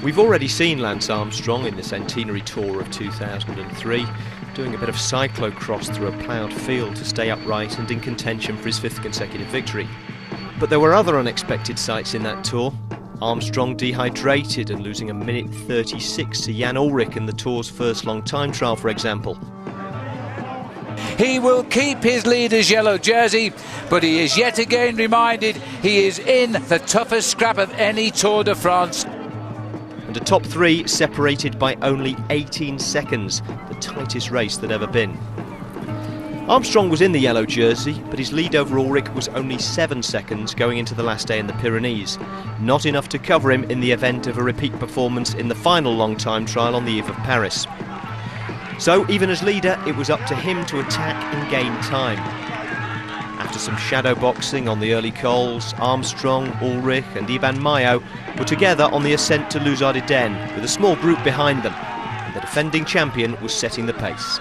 We've already seen Lance Armstrong in the Centenary Tour of 2003 doing a bit of cyclocross through a ploughed field to stay upright and in contention for his 5th consecutive victory. But there were other unexpected sights in that tour. Armstrong dehydrated and losing a minute 36 to Jan Ullrich in the Tour's first long time trial, for example. He will keep his leader's yellow jersey, but he is yet again reminded he is in the toughest scrap of any Tour de France. And a top 3 separated by only 18 seconds, the tightest race that ever been. Armstrong was in the yellow jersey, but his lead over Ullrich was only 7 seconds going into the last day in the Pyrenees. Not enough to cover him in the event of a repeat performance in the final long time trial on the eve of Paris. So, even as leader, it was up to him to attack and gain time. After some shadow boxing on the early cols, Armstrong, Ullrich and Iban Mayo were together on the ascent to Les Ardennes with a small group behind them. And the defending champion was setting the pace.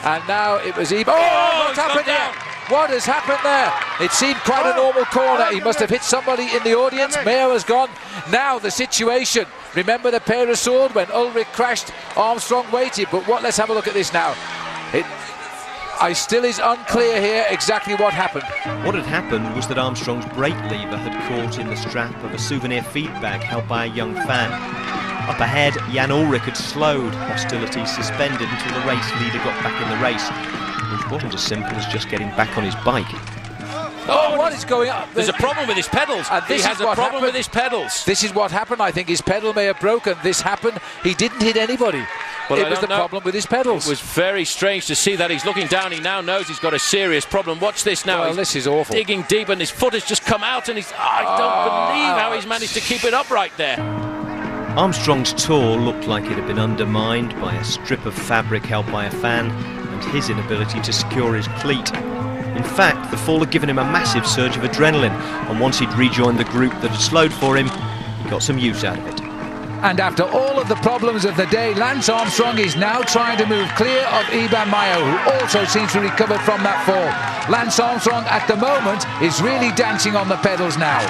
And now it was Iban. Oh, what's happened here? What has happened there? It seemed quite a normal corner. He must have hit somebody in the audience. Mayo has gone. Now the situation. Remember the pair of sword when Ullrich crashed, Armstrong waited. But let's have a look at this now. It still is unclear here exactly what happened. What had happened was that Armstrong's brake lever had caught in the strap of a souvenir feed bag held by a young fan. Up ahead, Jan Ullrich had slowed, hostilities suspended until the race leader got back in the race, which wasn't as simple as just getting back on his bike. Oh, what is going on? There's a problem with his pedals. He has a problem with his pedals. This is what happened. I think his pedal may have broken. This happened. He didn't hit anybody. Well, it was the problem with his pedals. It was very strange to see that. He's looking down. He now knows he's got a serious problem. Watch this now. Well, this is awful. Digging deep and his foot has just come out and I don't believe how he's managed to keep it upright there. Armstrong's tour looked like it had been undermined by a strip of fabric held by a fan and his inability to secure his cleat. In fact, the fall had given him a massive surge of adrenaline, and once he'd rejoined the group that had slowed for him, he got some use out of it. And after all of the problems of the day, Lance Armstrong is now trying to move clear of Iban Mayo, who also seems to have recovered from that fall. Lance Armstrong, at the moment, is really dancing on the pedals now.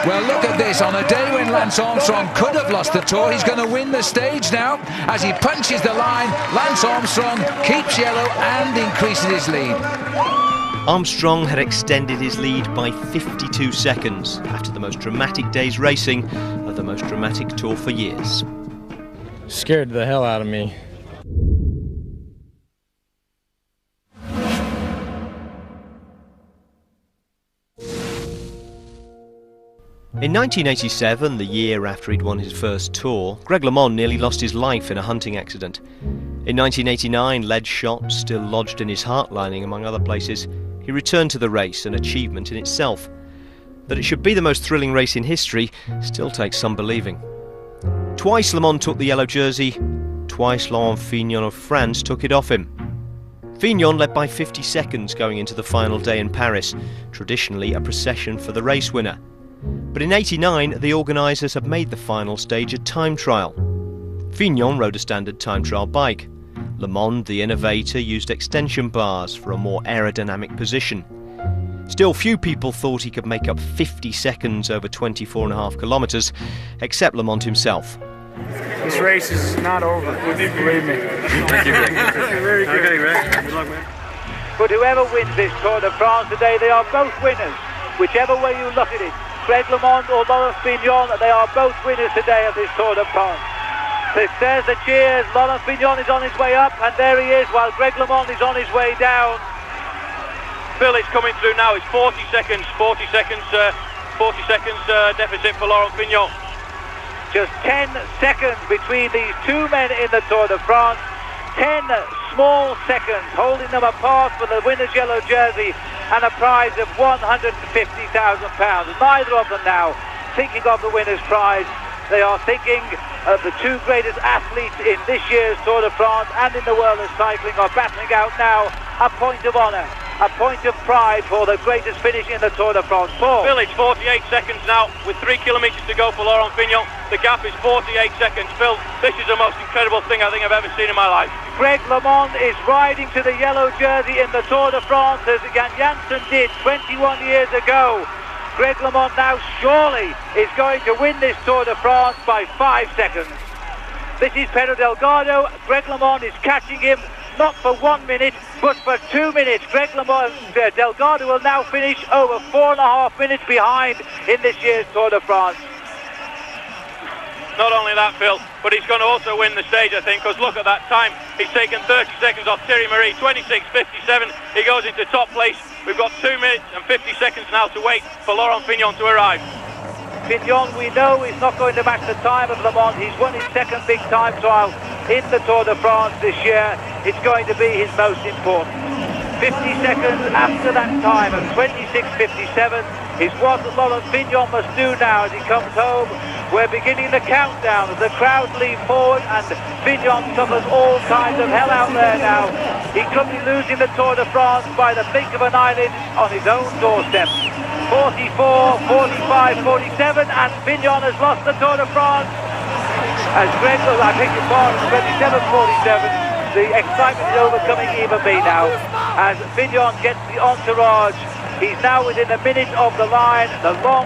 Well, look at this. On a day when Lance Armstrong could have lost the Tour, he's going to win the stage now. As he punches the line, Lance Armstrong keeps yellow and increases his lead. Armstrong had extended his lead by 52 seconds after the most dramatic day's racing of the most dramatic Tour for years. Scared the hell out of me. In 1987, the year after he'd won his first Tour, Greg LeMond nearly lost his life in a hunting accident. In 1989, lead shot still lodged in his heart lining, among other places, he returned to the race, an achievement in itself. That it should be the most thrilling race in history still takes some believing. Twice LeMond took the yellow jersey, twice Laurent Fignon of France took it off him. Fignon led by 50 seconds going into the final day in Paris, traditionally a procession for the race winner. But in '89, the organisers had made the final stage a time trial. Fignon rode a standard time trial bike. LeMond, the innovator, used extension bars for a more aerodynamic position. Still, few people thought he could make up 50 seconds over 24.5 kilometres, except LeMond himself. This race is not over, believe me. Thank you. Very good. Okay, Greg. Good luck, man. But whoever wins this Tour de France today, they are both winners, whichever way you look at it. Greg LeMond or Laurent Fignon, they are both winners today of this Tour de France. So there's the cheers. Laurent Fignon is on his way up, and there he is, while Greg LeMond is on his way down. Phil, it's coming through now. It's 40 seconds deficit for Laurent Fignon. Just 10 seconds between these two men in the Tour de France. 10 small seconds holding them apart for the winner's yellow jersey and a prize of £150,000. Neither of them now thinking of the winner's prize. They are thinking of the two greatest athletes in this year's Tour de France and in the world of cycling are battling out now a point of honour, a point of pride for the greatest finish in the Tour de France. Paul. Phil, it's 48 seconds now with 3 kilometres to go for Laurent Fignon. The gap is 48 seconds. Phil, this is the most incredible thing I think I've ever seen in my life. Greg LeMond is riding to the yellow jersey in the Tour de France as Jan Janssen did 21 years ago. Greg LeMond now surely is going to win this Tour de France by 5 seconds. This is Pedro Delgado. Greg LeMond is catching him, not for 1 minute, but for 2 minutes. Greg LeMond, Delgado will now finish over 4.5 minutes behind in this year's Tour de France. Not only that, Phil, but he's going to also win the stage, I think, because look at that time. He's taken 30 seconds off Thierry Marie, 26.57. He goes into top place. We've got 2 minutes and 50 seconds now to wait for Laurent Fignon to arrive. Fignon, we know, is not going to match the time of Le Mans. He's won his second big time trial in the Tour de France this year. It's going to be his most important. 50 seconds after that time of 26.57 is what Laurent Fignon must do now as he comes home. We're beginning the countdown as the crowd lean forward and Fignon suffers all kinds of hell out there now. He could be losing the Tour de France by the blink of an eyelid on his own doorstep. 44, 45, 47 and Fignon has lost the Tour de France. As Greg, I think it's 27, 47. The excitement is overcoming even me now as Fignon gets the entourage. He's now within a minute of the line, the long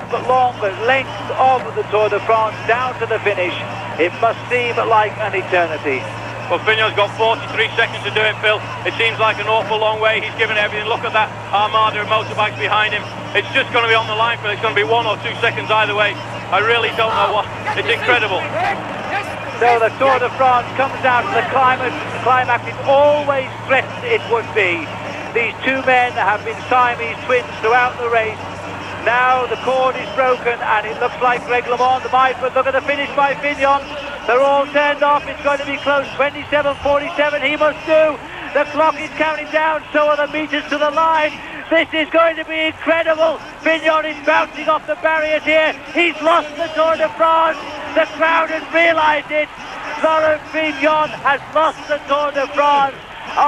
length of the Tour de France down to the finish. It must seem like an eternity. Well, Fignon's got 43 seconds to do it, Phil. It seems like an awful long way. He's given everything. Look at that armada of motorbikes behind him. It's just going to be on the line, Phil. It's going to be 1 or 2 seconds either way. I really don't know what. It's incredible. So the Tour de France comes down to the climax it always threatened it would be. These two men have been Siamese twins throughout the race. Now the cord is broken and it looks like Greg LeMond might, but look at the finish by Fignon. They're all turned off. It's going to be close. 27.47 he must do. The clock is counting down, so are the meters to the line. This is going to be incredible. Fignon is bouncing off the barriers here. He's lost the Tour de France. The crowd has realised it. Laurent Fignon has lost the Tour de France.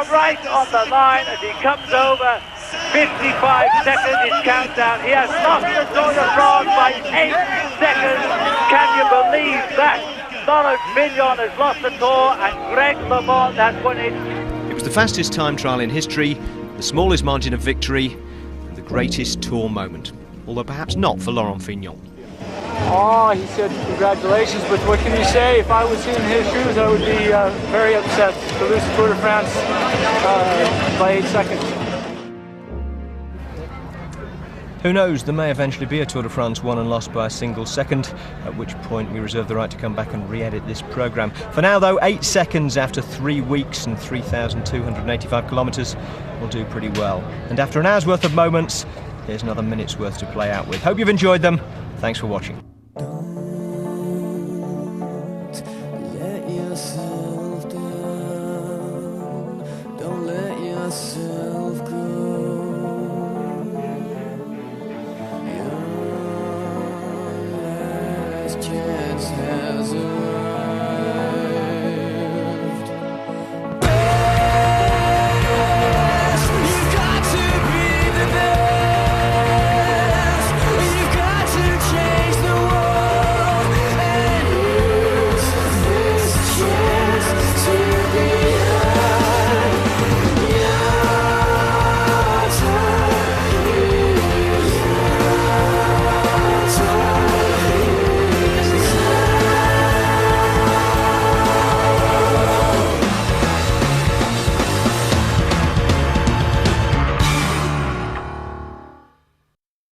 Right on the line as he comes over. 55 seconds is countdown. He has lost the Tour de France by 8 seconds. Can you believe that? Laurent Fignon has lost the Tour and Greg LeMond has won it. It was the fastest time trial in history, the smallest margin of victory, and the greatest Tour moment. Although perhaps not for Laurent Fignon. Oh, he said congratulations, but what can you say? If I was in his shoes, I would be very upset to lose the Tour de France by 8 seconds. Who knows, there may eventually be a Tour de France won and lost by a single second, at which point we reserve the right to come back and re-edit this programme. For now though, 8 seconds after 3 weeks and 3,285 kilometres will do pretty well. And after an hour's worth of moments, here's another minute's worth to play out with. Hope you've enjoyed them. Thanks for watching. Let yourself down. Don't let yourself go. Your last chance has arrived.